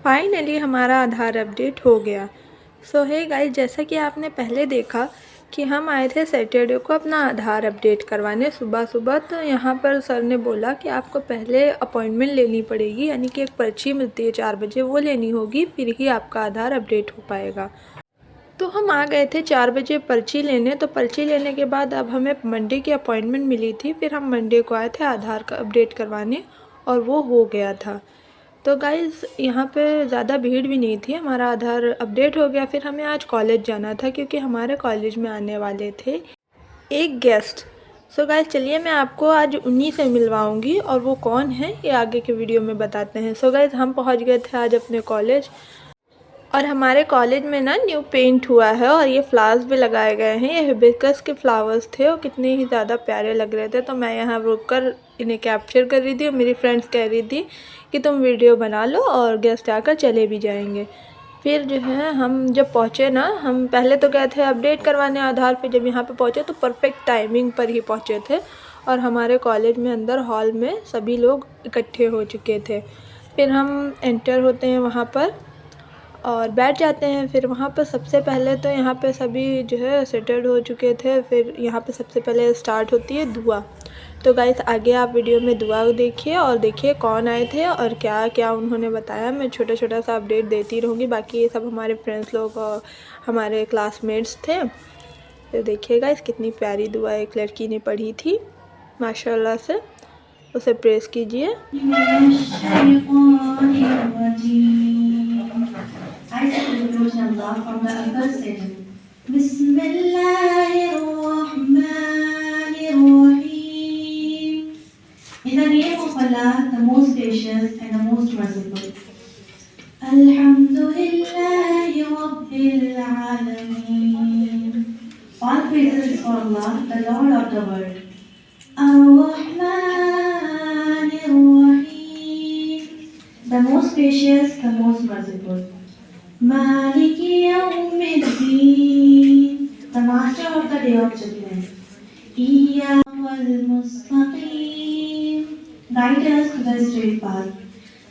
Finally हमारा आधार update हो गया। सो है गाइस, जैसा कि आपने पहले देखा कि हम आए थे सैटरडे को अपना आधार अपडेट करवाने सुबह सुबह। तो यहाँ पर सर ने बोला कि आपको पहले अपॉइंटमेंट लेनी पड़ेगी, यानी कि एक पर्ची मिलती है 4 बजे, वो लेनी होगी, फिर ही आपका आधार अपडेट हो पाएगा। तो हम आ गए थे 4 बजे पर्ची लेने। तो पर्ची लेने के बाद अब हमें मंडे की अपॉइंटमेंट मिली थी, फिर हम मंडे को आए थे आधार का अपडेट करवाने और वो हो गया था। तो गाइज़ यहाँ पे ज़्यादा भीड़ भी नहीं थी, हमारा आधार अपडेट हो गया। फिर हमें आज कॉलेज जाना था क्योंकि हमारे कॉलेज में आने वाले थे एक गेस्ट। सो गाइज़ चलिए मैं आपको आज उन्हीं से मिलवाऊंगी और वो कौन है ये आगे के वीडियो में बताते हैं। सो गाइज़ हम पहुँच गए थे आज अपने कॉलेज और हमारे कॉलेज में ना न्यू पेंट हुआ है और ये फ्लावर्स भी लगाए गए हैं। ये हिबिस्कस के फ्लावर्स थे और कितने ही ज़्यादा प्यारे लग रहे थे। तो मैं यहाँ रुककर इन्हें कैप्चर कर रही थी और मेरी फ्रेंड्स कह रही थी कि तुम वीडियो बना लो और गेस्ट आकर चले भी जाएंगे। फिर जो है हम जब पहुँचे ना, हम पहले तो गए थे अपडेट करवाने आधार पे। जब यहाँ पे पहुँचे तो परफेक्ट टाइमिंग पर ही पहुँचे थे और हमारे कॉलेज में अंदर हॉल में सभी लोग इकट्ठे हो चुके थे। फिर हम एंटर होते हैं वहाँ पर और बैठ जाते हैं। फिर वहाँ पर सबसे पहले तो यहाँ पे सभी जो है सेटल्ड हो चुके थे। फिर यहाँ पे सबसे पहले स्टार्ट होती है दुआ। तो गाइस आगे आप वीडियो में दुआ देखिए और देखिए कौन आए थे और क्या क्या उन्होंने बताया। मैं छोटा छोटा सा अपडेट देती रहूँगी। बाकी ये सब हमारे फ्रेंड्स लोग और हमारे क्लासमेट्स थे। तो देखिए गाइस कितनी प्यारी दुआ एक लड़की ने पढ़ी थी, माशाल्लाह से। उसे प्रेस कीजिए। In the name of Allah, the most gracious and the most merciful. Alhamdulillahi Rabbil Alameen. All praises is for Allah, the Lord of the world. Ar-Rahman Ar-Rahim. The most gracious, the most merciful. Maliki Yawmiddin. The master of the day of judgment. Iyyaka wal-mustaqim. Guide us to the straight path.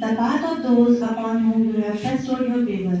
The path of those upon whom you have bestowed your favor.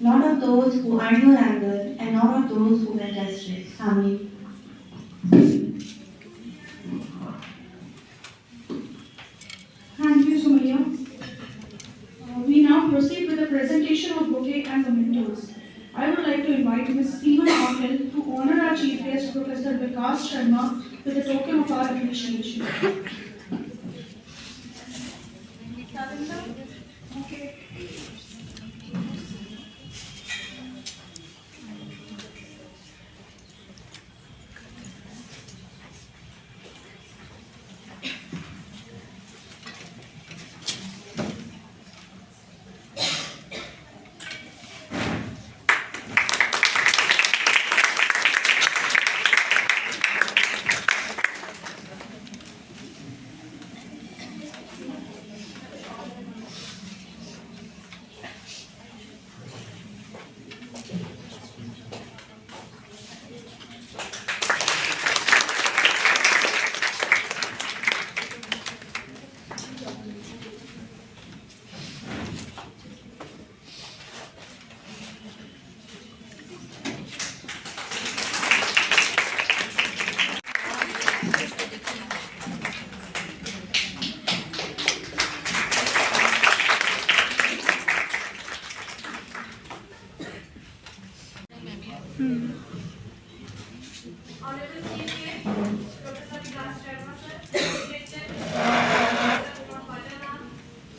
Not of those who earn your anger and not of those who went astray. Amen. Thank you, Sumaya. We now proceed with the presentation of bouquet and the mentors. I would like to invite Ms. Seema Patel to honor our chief guest, Professor Vikas Sharma, with a token of our appreciation.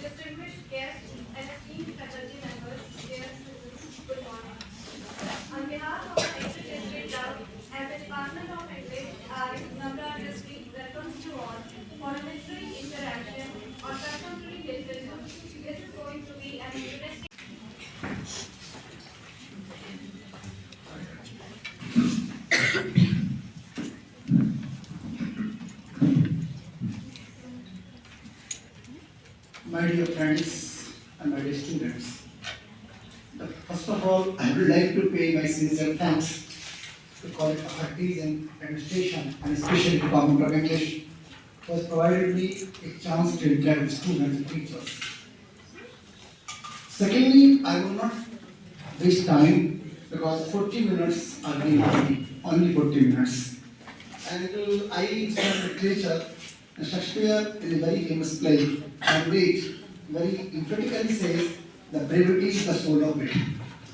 Distinguished guests and esteemed faculty members, dear students, good morning. On behalf of the English History Club and the Department of English, I, Namra Adressee, welcomes you all for a literary interaction on contemporary literature. This is going to be an interesting. My dear friends and my dear students, first of all, I would would like to pay my sincere thanks to college authorities and administration, and especially Department of English, who has provided me a chance to interact with students and teachers. Secondly, I will not waste time because 40 minutes are being given, only 40 minutes. And I studied literature, and Shakespeare is a very famous play, and it very emphatically says that brevity is the soul of wit.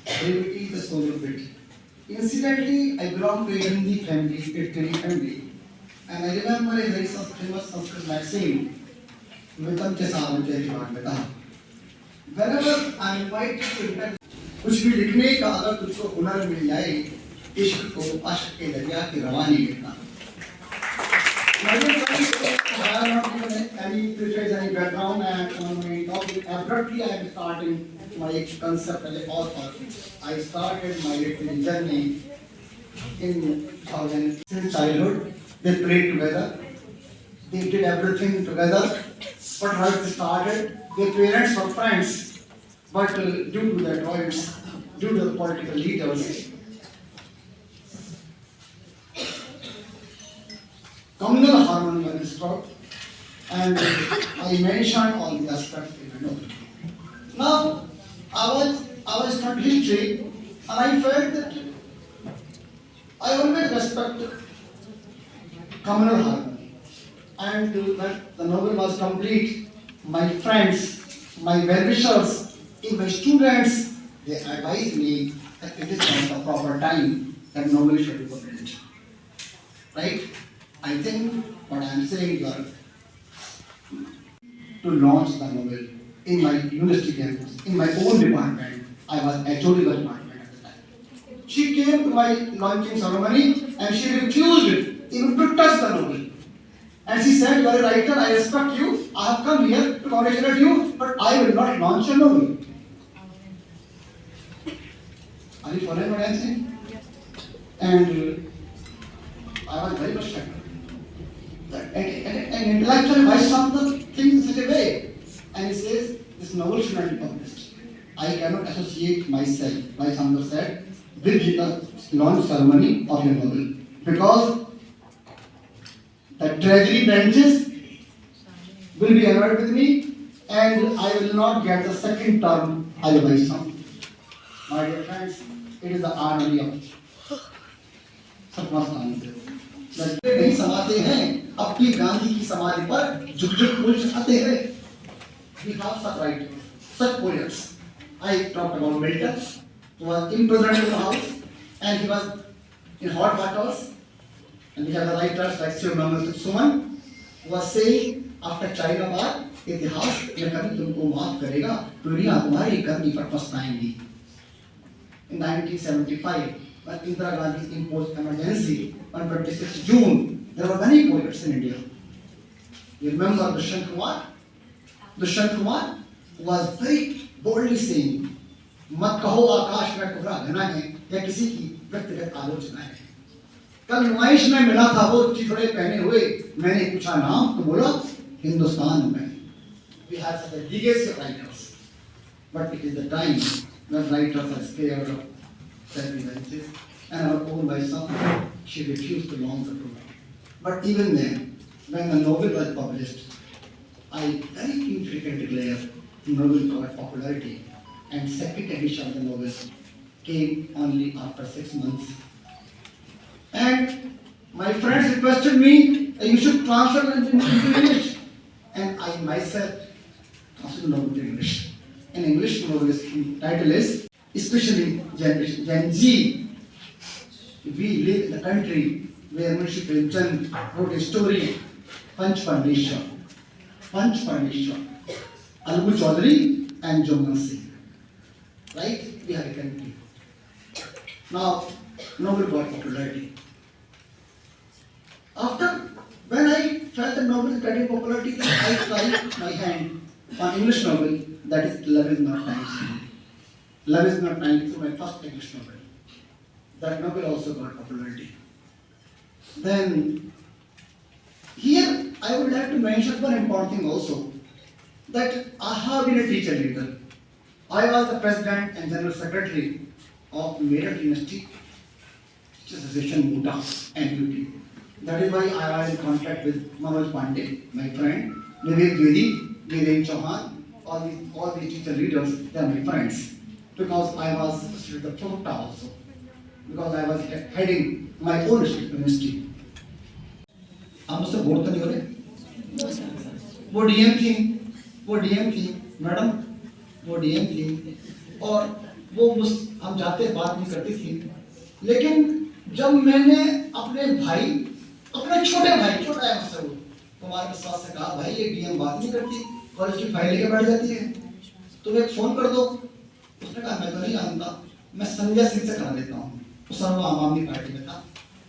Brevity is the soul of wit. Incidentally, I belong to a Hindi family, literary family, and I remember a very famous Sanskrit maxim, Vitam ke saavan ke jivan beta. Whenever I am invited to interact, कुछ भी लिखने का अगर तुझको हुनर मिल जाए, इश्क को अश्क के दरिया की रवानी लिखना. I have not given any preface, any background, and on my topic, abruptly I am starting my concept as an author. I started my literary journey in 2000. Since childhood, they played together, they did everything together. But once they started, their parents were friends. But due to the adroits, due to the political leaders, communal harmony was disturbed, and I mentioned all the aspects in my note. Now, I was studying history, and I felt that I always respect communal harmony, and when the novel was complete, my friends, my well-wishers, even my students, they advised me that it is not the proper time that novel should be published. Right? I think what I am saying is to launch the novel in my university campus, in my own department. I was HOD of the department at the time. She came to my launching ceremony and she refused even to touch the novel. And she said, "You are a writer, I respect you, I have come here to congratulate you, but I will not launch a novel." Are you following what I am saying? And I was very much shocked. An intellectual vice chancellor thinks in such a way, and he says, "This novel should not be published. I cannot associate myself," vice chancellor said, "with the launch ceremony of your novel, because the treasury benches will be annoyed with me, and I will not get the second term as a vice chancellor." My dear friends, it is the irony of circumstances. नहीं समाते हैं अपनी गांधी की समाधि पर झुक-झुक फूल चढ़ाते हैं. We have such writers, such poets. I talked about Milton, who was imprisoned in the house, and he was in hot waters. And we have the writers like Sir Suman, who was saying after China war, इतिहास यह कभी तुमको माफ करेगा, दुनिया तुम्हारी करनी पर पछताएंगी. In 1975, when Indira Gandhi imposed emergency on 26 June, there were many poets in India. You remember Dushyant Kumar? Dushyant Kumar was very boldly saying, "मत कहो आकाश में टुकड़ा घना है, यह किसी की व्यक्तिगत आलोचना है." कल नुमाइश में मिला था वो चिथड़े पहने हुए, मैंने पूछा नाम तो बोला हिंदुस्तान में. We have such a legacy of writers, but it is the time when writers are scared of self-evidences, and our own vice chancellor, she refused to launch the program. But even then, when the novel was published, I very keenly can declare the novel got popularity, and second edition of the novel came only after 6 months. And my friends requested me, "You should translate it into English," and I myself translated the novel to English. An English novel title is, especially Gen Z. We live in a country where Munshi Premchand wrote a story, Panch Parmeshwar. Panch Parmeshwar. Algu Chaudhary and Joman Singh. Right? We have a country. Now, novel got popularity. After, when I felt the novel getting popularity, I tried my hand on English novel, that is Love Is Not Nice. Love Is Not Nice is my first English novel. That novel also got popularity. Then, here I would like to mention one important thing also, that I have been a teacher leader. I was the president and general secretary of Meerut University Teachers Association Muta NUT. That is why I was in contact with Manoj Pandey, my friend, Vivek Bedi, Viren Chauhan, all the teacher leaders, they are my friends. Because I was at the Chota also. Because I was heading my own university. आप मुझसे बोल तो नहीं हो रहे? वो DM थी madam, वो डीएम थी और वो हम जाते बात नहीं करती थी, लेकिन जब मैंने अपने भाई, अपने छोटा है मुझसे, वो कुमार विश्वास से कहा भाई ये डीएम बात नहीं करती, कॉलेज की फाइल लेके बैठ जाती है, तुम एक फोन कर दो। उसने कहा मैं तो नहीं जानता, मैं संजय सिंह से करा देता हूँ। उस समय वो आम आदमी पार्टी में था,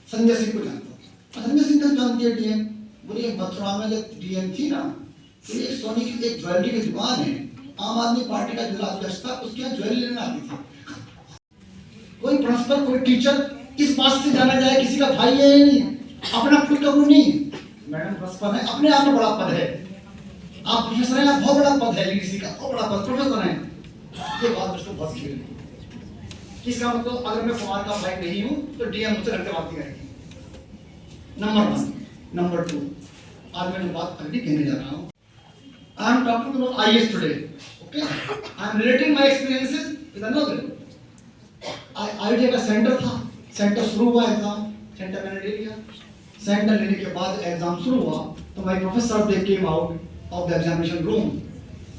संजय सिंह को जानता हूँ। संजय सिंह को जानती है डीएम, बोली मथुरा में जब डीएम थी ना, तो ये सोनी की एक ज्वेलरी की दुकान है, आम आदमी पार्टी का जिला अध्यक्ष था, उसके यहाँ ज्वेलरी लेने आती थी। कोई प्रिंसिपल, कोई टीचर इस बात से जाना जाए किसी का भाई है या नहीं, अपना खुद का वो नहीं। मैडम प्रिंसिपल है, अपने आप में बड़ा पद है, आप प्रोफेसर हैं, बहुत बड़ा पद है, लीडरशिप का बहुत बड़ा पद, प्रोफेसर हैं। ये बात मुझको बस खेल किसका मतलब, अगर मैं कुमार का भाई नहीं हूँ तो डीएम मुझसे लड़के बात नहीं करेगी। नंबर 1, नंबर 2, आज मैं बात अगली कहने जा रहा हूँ। I am talking about IS today. Okay, I am relating my experiences with another. IIT का सेंटर था, सेंटर शुरू हुआ एग्जाम, सेंटर मैंने ले लिया, सेंटर लेने के बाद एग्जाम शुरू हुआ, तो my professor they came out of the examination room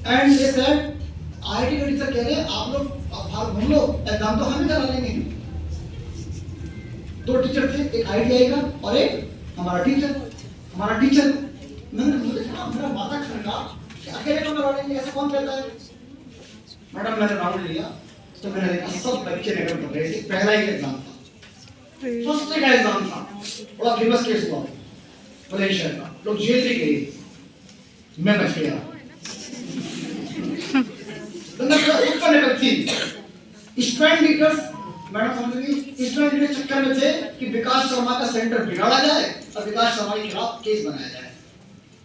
and they said IIT के टीचर कह रहे हैं आप लोग बाहर घूम लो, एग्जाम तो हम ही करा लेंगे। 2 टीचर थे, एक IIT का और एक हमारा टीचर। मैंने कहा मेरा माथा खड़का कि अकेले कौन करवा लेंगे, ऐसा कौन कहता है। मैडम मैंने राउंड लिया तो मैंने देखा सब बच्चे निकल कर रहे थे, पहला ही एग्जाम था, फर्स्ट का एग्जाम था, बड़ा फेमस केस हुआ मलेशिया का, लोग जेल भी गए, मैं बच गया। स्टूडेंट लीडर्स, मैडम समझ गई, स्टूडेंट लीडर चक्कर में थे कि विकास शर्मा का सेंटर बिगाड़ा जाए और विकास शर्मा के खिलाफ केस बनाया जाए।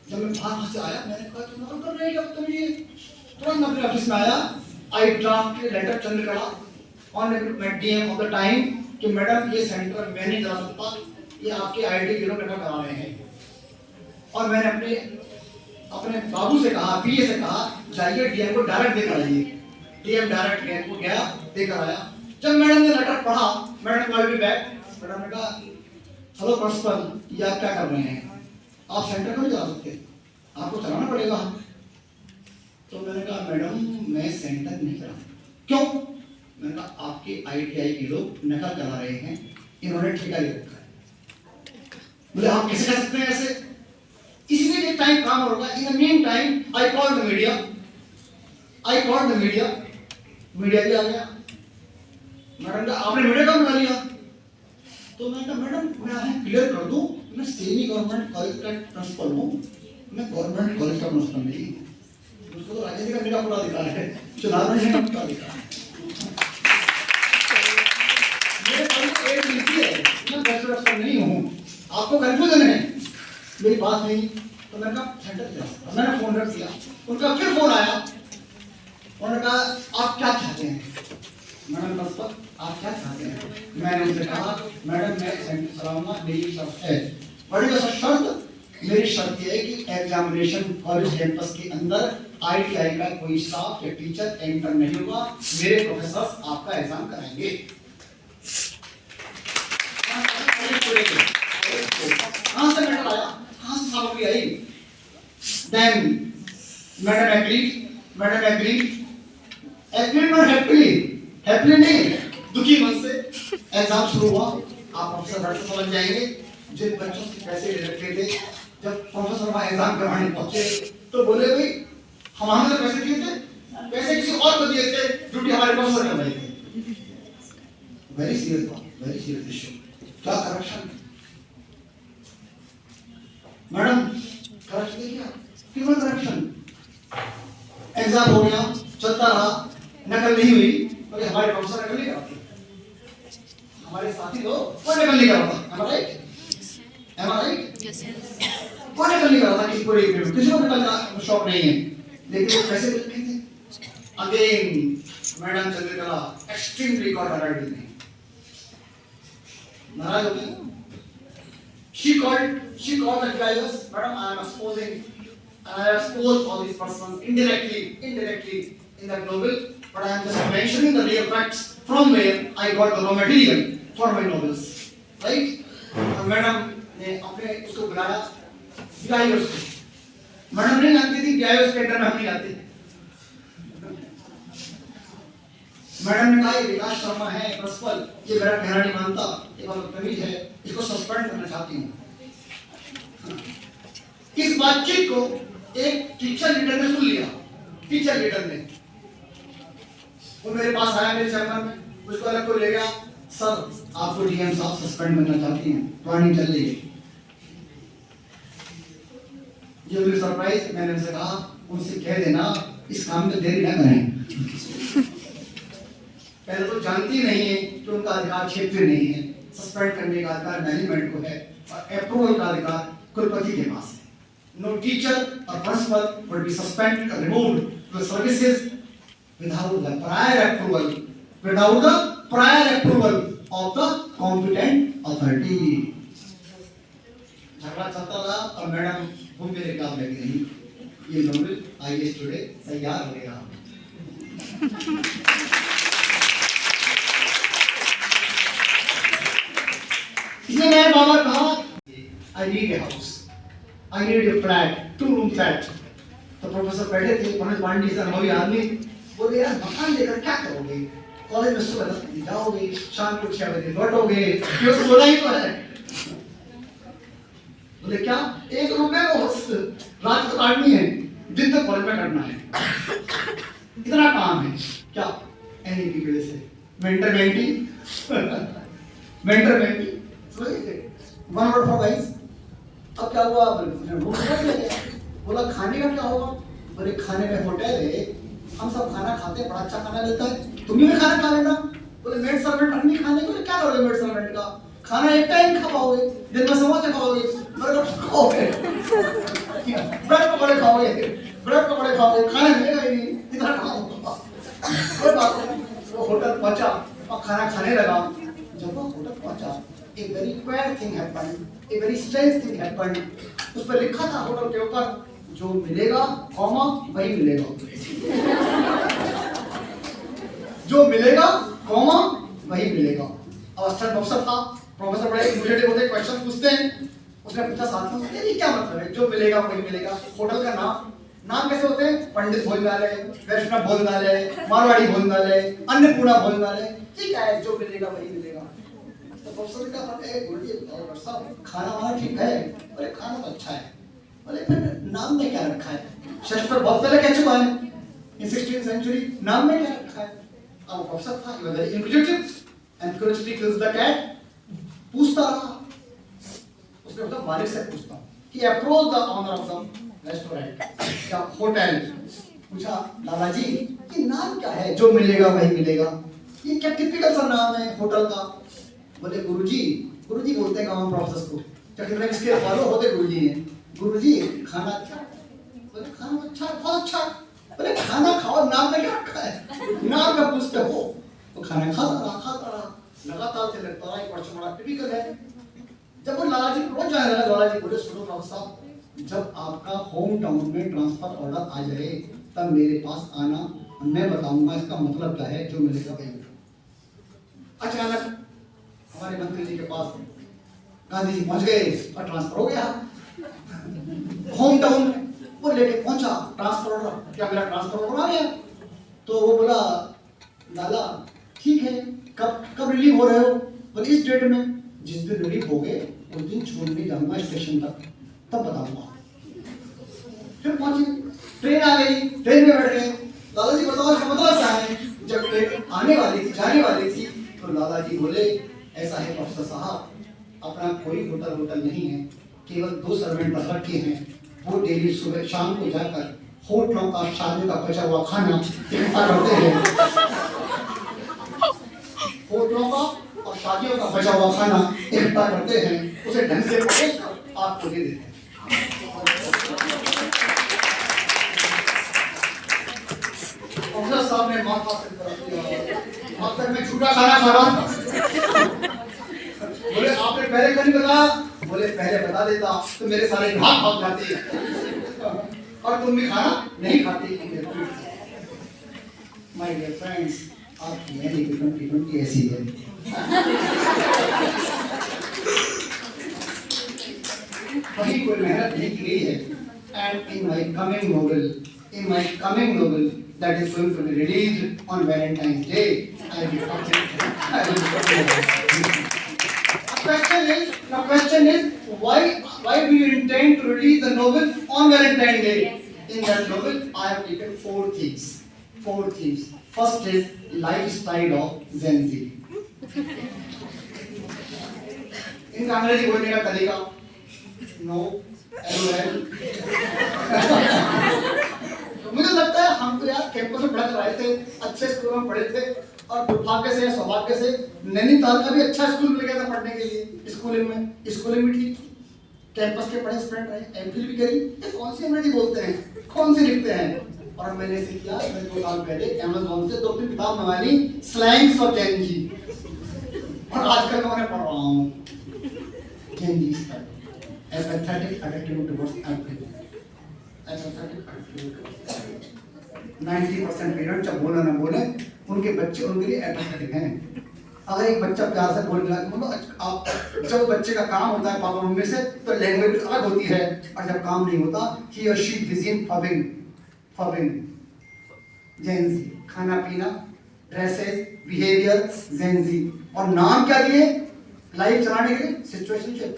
जब मैं वहां से आया मैंने कहा तुम और कर रहे हो, तुम ये तुरंत अपने ऑफिस में आया, I draft letter Chandrakala on DM of the time कि मैडम ये सेंटर मैं नहीं चला सकता, ये आपके आईआईटी के लोग निकल करा रहे हैं। और मैंने अपने बाबू से कहा, पीए से कहा जाइए डीएम को डायरेक्ट देकर आइए। डीएम डायरेक्ट डीएम को गया, देकर आया। जब मैडम ने लेटर पढ़ा, मैडम कॉल भी बैक, मैडम ने कहा हेलो प्रिंसिपल ये आप क्या कर रहे हैं, आप सेंटर को नहीं चला सकते, आपको चलाना पड़ेगा। तो मैंने कहा मैडम मैं सेंटर नहीं चला सकता। क्यों? मैंने कहा आपके आईटीआई के लोग नकल करा रहे हैं, इन्होंने ठेका ले रखा है। बोले आप कैसे कर सकते हैं ऐसे? इसलिए एक टाइम काम होगा। In the mean time I called the media, media भी आ गया। मैडम का आपने मीडिया का बुला लिया, तो मैंने कहा मैडम मैं क्लियर कर दूं, मैं सेमी गवर्नमेंट कॉलेज का प्रिंसिपल हूं, मैं गवर्नमेंट कॉलेज का प्रिंसिपल नहीं। उसको तो राजनीति का मेरा पूरा अधिकार है, चुनाव में नहीं का अधिकार है। मेरे पास एक नीति है, मैं बैचलर अफसर नहीं हूं, आपको कंफ्यूजन है, मेरी बात नहीं। तो मैंने कहा सेंटर जाओ, मैंने फोन रख दिया, उनका फिर फोन आया, उन्होंने कहा आप क्या चाहते हैं? मैडम प्रिंसिपल आप क्या चाहते हैं? मैंने उनसे कहा मैडम मैं सेंटर चलाऊंगा, मेरी शर्त है। बड़ी जो शर्त, मेरी शर्त यह है कि एग्जामिनेशन कॉलेज कैंपस के अंदर आईटीआई का कोई स्टाफ या टीचर एंटर नहीं होगा, मेरे प्रोफेसर आपका एग्जाम कराएंगे। कहां से मैटर आया, कहां से सामग्री आई? Then madam agreed not happily नहीं, दुखी मन से एग्जाम शुरू हुआ। आप प्रोफेसर बैठ समझ जाएंगे, जिन बच्चों से पैसे ले रखे थे, जब प्रोफेसर वहां एग्जाम करवाने पहुंचे तो बोले भाई हमारे पैसे दिए थे, पैसे किसी और को दिए थे, ड्यूटी हमारे प्रोफेसर कर रहे थे। वेरी सीरियस बात, वेरी सीरियस इशू। क्या करप्शन? मैडम करप्शन देखिए, क्यों करप्शन? एग्जाम हो गया, चलता रहा, नकल नहीं हुई, तो हमारे प्रोफेसर नकल नहीं कराते, हमारे साथी लोग कोई नकल नहीं कराता। am I right? Yes. कोई नकल नहीं कराता, किसी को नकल का शौक नहीं है, लेकिन वो पैसे देते थे। Again madam Chandrakala extremely got annoyed with me. नाराज हो गई. She called the drivers, madam, I am exposing, and I have exposed all these persons indirectly in the global, but I am just mentioning the real facts from where I got the raw material for my novels, right? और madam ने अपने उसको बुलाया, drivers को. Madam नहीं जानती थी drivers के अंडर में हम नहीं आते. मैडम ने कहा ये विकास शर्मा है प्रिंसिपल, ये मेरा कहना नहीं मानता, ये बदतमीज है, इसको सस्पेंड करना चाहती हूँ. इस बातचीत को एक टीचर लीडर ने सुन लिया. टीचर लीडर ने वो मेरे पास आया, मेरे चैम्बर में, उसको अलग को ले गया. सर आपको डीएम साहब सस्पेंड करना चाहती हैं, प्लानिंग चल रही है. ये मेरी सरप्राइज. मैंने उनसे कहा, उनसे कह देना इस काम में देरी न करें. पहले तो जानती नहीं है कि उनका अधिकार क्षेत्र नहीं है. सस्पेंड करने का अधिकार मैनेजमेंट को है और अप्रूवल का अधिकार कुलपति के पास है. नो टीचर और principal would be suspended or removed from services without the prior approval of the competent authority. झगड़ा चलता रहा और मैडम घूम के लेकर लगी रही. ये नोबेल IAS टुडे तैयार हो गया. इसलिए मेरे बाबा कहा, I need a house, I need a flat, 2-room flat. तो प्रोफेसर बैठे थे, मनोज पांडे सर अनुभवी आदमी, बोले यार मकान लेकर क्या करोगे? कॉलेज में सुबह 10 बजे जाओगे, शाम को 6 बजे लौटोगे, ये तो सोना ही तो है. बोले क्या? 1 रूम में बस रात को काटनी है, दिन तक कॉलेज में करना है. इतना काम है क्या? एनईपी की वजह से mentor mentee one word for guys. अब क्या हुआ? बोला खाने का क्या होगा? बोले खाने में होटल है, हम सब खाना खाते हैं, बड़ा अच्छा खाना मिलता है, तुम भी खाना खा लेना. बोले मेड सर्वेंट हम नहीं खाने को, क्या करोगे मेड सर्वेंट का? खाना एक टाइम खा पाओगे, दिन में समोसे खाओगे, बर्गर खाओगे, ब्रेड पकौड़े खाओगे, खाना मिलेगा ही नहीं. इतना खाओगे. कोई बात नहीं. वो होटल पहुंचा और खाना खाने लगा. जब वो होटल पहुंचा, a very queer thing happened, a very strange thing happened. उस पर लिखा था होटल के ऊपर, जो मिलेगा कॉमा वही मिलेगा. जो मिलेगा कॉमा वही मिलेगा. अवस्था प्रोफेसर था, प्रोफेसर बड़े इनोवेटिव होते, क्वेश्चन पूछते हैं. उसने पूछा साथियों से, ये क्या मतलब है जो मिलेगा वही मिलेगा? होटल का नाम कैसे होते हैं? पंडित भोजनालय, वैष्णव भोजनालय, मारवाड़ी भोजनालय, अन्नपूर्णा भोजनालय. ठीक है, जो मिलेगा वही मिलेगा. तो प्रोफेसर का डॉक्टर साहब खाना वाला ठीक है, बोले खाना तो अच्छा है, बोले फिर नाम में क्या रखा है? शेक्सपियर बहुत पहले कह चुका है, इन 16th century. नाम में क्या रखा है? अब प्रोफेसर था, he was very inquisitive and curiosity kills the cat. पूछता रहा. उसने बोला मालिक से पूछता कि approach the owner of the restaurant या होटल. पूछा लालाजी कि नाम क्या है जो मिलेगा वही मिलेगा? ये क्या टिपिकल सा नाम है होटल का? बोले गुरुजी बोलते हैं गांव प्रोफेसर को, क्या इसके फॉलो होते गुरुजी हैं. गुरुजी खाना अच्छा? बोले खाना अच्छा, बहुत अच्छा. बोले खाना खाओ, नाम में क्या रखा है? नाम का पूछते हो. तो खाना खाता रहा लगातार से लगता रहा. एक वर्ष बड़ा टिपिकल है. जब वो लालाजी रोज जाने लगा, लालाजी बोले सुनो प्रोफेसर साहब, जब आपका होम टाउन में ट्रांसफर ऑर्डर आ जाए तब मेरे पास आना, मैं बताऊंगा इसका मतलब क्या है, जो मिलेगा वही मिलेगा. अचानक हमारे मंत्री जी के पास गांधी जी पहुंच गए और ट्रांसफर हो गया होम टाउन में. वो लेके पहुंचा ट्रांसफर ऑर्डर. क्या मेरा ट्रांसफर ऑर्डर आ गया? तो वो बोला लाला ठीक है, कब रिलीव हो रहे हो? बोले इस डेट में. जिस दिन रिलीव हो गए उस दिन छोड़ने जाऊंगा स्टेशन तक, तब बताऊंगा. फिर पहुंचे, ट्रेन आ गई, ट्रेन में बैठ गए. लाला जी बताओ इसका मतलब क्या है? जब ट्रेन आने वाली थी, जाने वाली थी, तो लाला जी बोले ऐसा है प्रोफेसर साहब, अपना कोई होटल नहीं है, केवल 2 सर्वेंट बस रखे हैं. वो डेली सुबह शाम को जाकर होटलों का शादियों का बचा हुआ खाना इकट्ठा करते हैं. होटलों का और शादियों का बचा हुआ खाना इकट्ठा करते हैं, उसे ढंग से परोसकर आपको दे देते हैं. प्रोफेसर साहब ने माथा से अब तक मैं झूठा खाना खा रहा हूँ। बोले आपने पहले क्यों नहीं बताया? बोले पहले बता देता तो मेरे सारे भाग भाग जाते और तुम भी खाना नहीं खाते। माय डियर फ्रेंड्स, आपकी मेरी 2020 ऐसी है। कहीं कोई मेहनत नहीं की गई है। And in my coming novel that is going to be released on Valentine's Day, I will the question is why do you intend to release the novel on Valentine's Day? In that novel, I have taken four themes. First is lifestyle of Gen Z. इनका अंग्रेजी बोलने का तरीका no LOL। मुझे लगता है हम तो यार कैंपस में पढ़ कर आए थे, अच्छे स्कूल में पढ़े थे और दुर्भाग्य से सौभाग्य से नैनीताल का भी अच्छा स्कूल मिल गया था पढ़ने के लिए। स्कूलिंग भी ठीक, कैंपस के पढ़े स्टूडेंट रहे, एमफिल भी करी। ये कौन सी अंग्रेजी बोलते हैं, कौन सी लिखते हैं। और मैंने ऐसे किया, मैं 2 साल पहले अमेज़न से 2-3 किताब मंगाई स्लैंग्स ऑफ जेन जी, और आजकल मैं उन्हें पढ़ रहा हूँ। जेन जी एपैथेटिक एटीट्यूड टुवर्ड्स एवरीथिंग। 90% पेरेंट्स जब बोले ना बोले, उनके बच्चे उनके लिए एपैथेटिक हैं। अगर एक बच्चा प्यार से बोल रहा है, आप जब बच्चे का काम होता है पापा मम्मी से तो लैंग्वेज अलग होती है, और जब काम नहीं होता ही और शी बिजी इन फबिंग। जेन जी, खाना पीना, ड्रेसेस, बिहेवियर जेन जी। और नाम क्या दिए लाइफ चलाने के लिए? Situationship,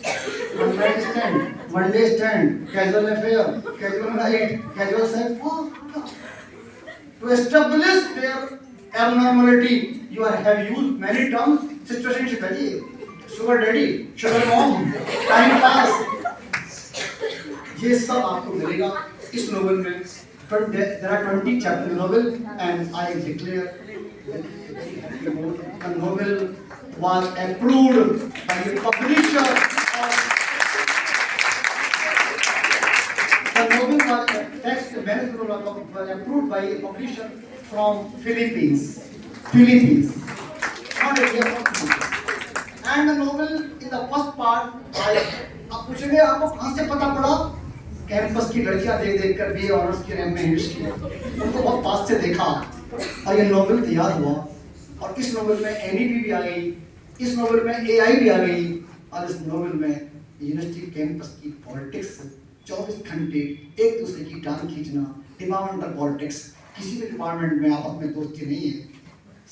one day stand, casual affair, casual night, casual sex. To establish their abnormality, you have used many terms. Situationship है जी, sugar daddy, sugar mom, time pass, ये सब आपको मिलेगा इस नोवेल में। There are 20 chapters in the novel, and I declare the novel was approved by the publisher. The novel was approved by a publisher from Philippines, not India, from Philippines. And the novel in the first part, आप पूछेंगे आपको कहाँ से पता पड़ा? Campus की लड़कियां देख कर BA ऑनर्स की रैंक में इंग्लिश की, उनको बहुत पास से देखा और ये नोवेल तैयार हुआ। और इस नोवेल में NEP भी आ गई, इस नोवेल में AI भी आ गई, और इस नोवेल में यूनिवर्सिटी कैंपस की पॉलिटिक्स 24 घंटे एक दूसरे की टांग खींचना, डिपार्टमेंटल पॉलिटिक्स। किसी भी डिपार्टमेंट में आपस में दोस्ती नहीं है,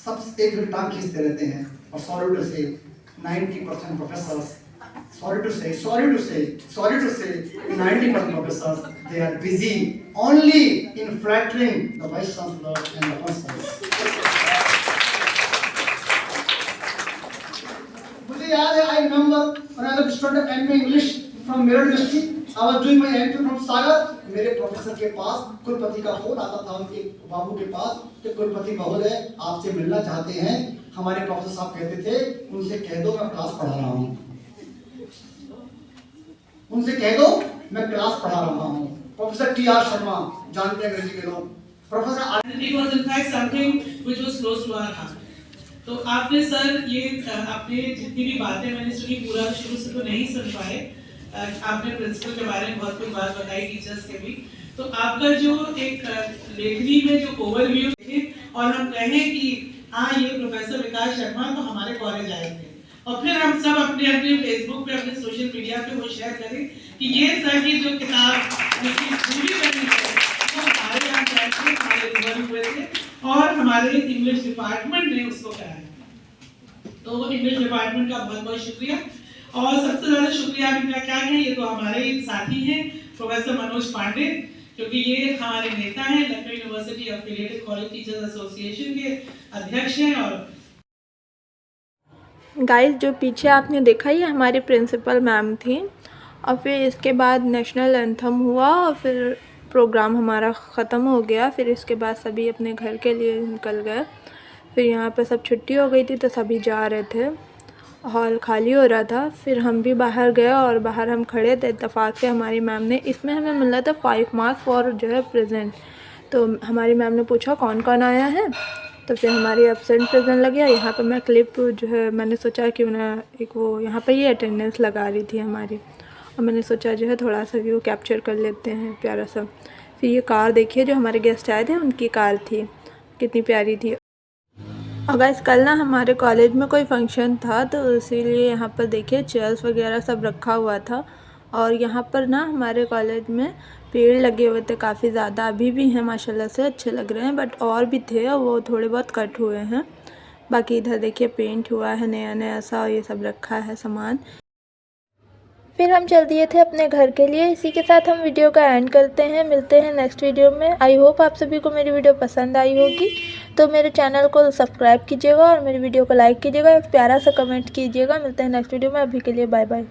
सब एक दूसरे टांग खींचते रहते हैं। और सॉरी टू से 90% professors, sorry to say 90% professors, they are busy only in flattering the vice chancellor and the principals. मुझे याद है, I remember when I was a student of MA English from Meerut University, I was doing my MPhil from Sagar. मेरे professor के पास कुलपति का phone आता था, उनके बाबू के पास, कि कुलपति महोदय आपसे मिलना चाहते हैं। हमारे प्रोफेसर साहब कहते थे, उनसे कह दो मैं क्लास पढ़ा रहा हूँ, उनसे कह दो मैं क्लास पढ़ा रहा हूँ। प्रोफेसर TR शर्मा, जानते हैं अंग्रेजी के लोग, professor. It was in fact something which was close to our heart. तो आपने सर ये आपने जितनी भी बातें मैंने सुनी, पूरा शुरू से तो नहीं सुन पाए, आपने प्रिंसिपल के बारे में बहुत कुछ बात बताई, टीचर्स के भी। तो आपका जो एक लेखनी में जो ओवरव्यू थे, और हम कहें कि हाँ ये प्रोफेसर विकास शर्मा तो हमारे कॉलेज आए थे, और फिर हम सब अपने फेसबुक पे, अपने सोशल मीडिया पे वो शेयर करें कि ये सर की जो किताब पूरी करनी है वो हमारे यहाँ थे, हमारे रिवर हुए थे, और हमारे इंग्लिश डिपार्टमेंट ने उसको कराया। तो इंग्लिश डिपार्टमेंट का बहुत बहुत शुक्रिया। और सबसे ज़्यादा शुक्रिया इनका क्या है, ये तो हमारे साथी हैं प्रोफेसर मनोज पांडे, क्योंकि ये हमारे नेता हैं, Lucknow university affiliated college teachers association के अध्यक्ष हैं। और गाइस जो पीछे आपने देखा ये हमारी प्रिंसिपल मैम थी। और फिर इसके बाद नेशनल एंथम हुआ और फिर प्रोग्राम हमारा ख़त्म हो गया। फिर इसके बाद सभी अपने घर के लिए निकल गए। फिर यहाँ पे सब छुट्टी हो गई थी तो सभी जा रहे थे, हॉल खाली हो रहा था। फिर हम भी बाहर गए और बाहर हम खड़े थे, इत्तेफाक से हमारी मैम ने, इसमें हमें मिल रहा था 5 मार्क्स फॉर जो है प्रेजेंट। तो हमारी मैम ने पूछा कौन कौन आया है, तो फिर हमारी एब्सेंट प्रेजेंट लग गया। यहाँ पर मैं क्लिप जो है मैंने सोचा कि उन्हें एक वो यहाँ पर ये अटेंडेंस लगा रही थी हमारी, और मैंने सोचा जो है थोड़ा सा व्यू कैप्चर कर लेते हैं प्यारा सा। फिर ये कार देखिए जो हमारे गेस्ट आए थे उनकी कार थी, कितनी प्यारी थी। और गाइस कल ना हमारे कॉलेज में कोई फंक्शन था तो इसीलिए यहाँ पर देखिए चेयर्स वगैरह सब रखा हुआ था। और यहाँ पर ना हमारे कॉलेज में पेड़ लगे हुए थे काफ़ी ज़्यादा, अभी भी हैं माशाल्लाह से अच्छे लग रहे हैं, बट और भी थे और वो थोड़े बहुत कट हुए हैं। बाकी इधर देखिए पेंट हुआ है नया नया सा, ये सब रखा है सामान। फिर हम चल दिए थे अपने घर के लिए। इसी के साथ हम वीडियो का एंड करते हैं, मिलते हैं नेक्स्ट वीडियो में। आई होप आप सभी को मेरी वीडियो पसंद आई होगी, तो मेरे चैनल को सब्सक्राइब कीजिएगा और मेरी वीडियो को लाइक कीजिएगा, एक प्यारा सा कमेंट कीजिएगा। मिलते हैं नेक्स्ट वीडियो में, अभी के लिए बाय बाय।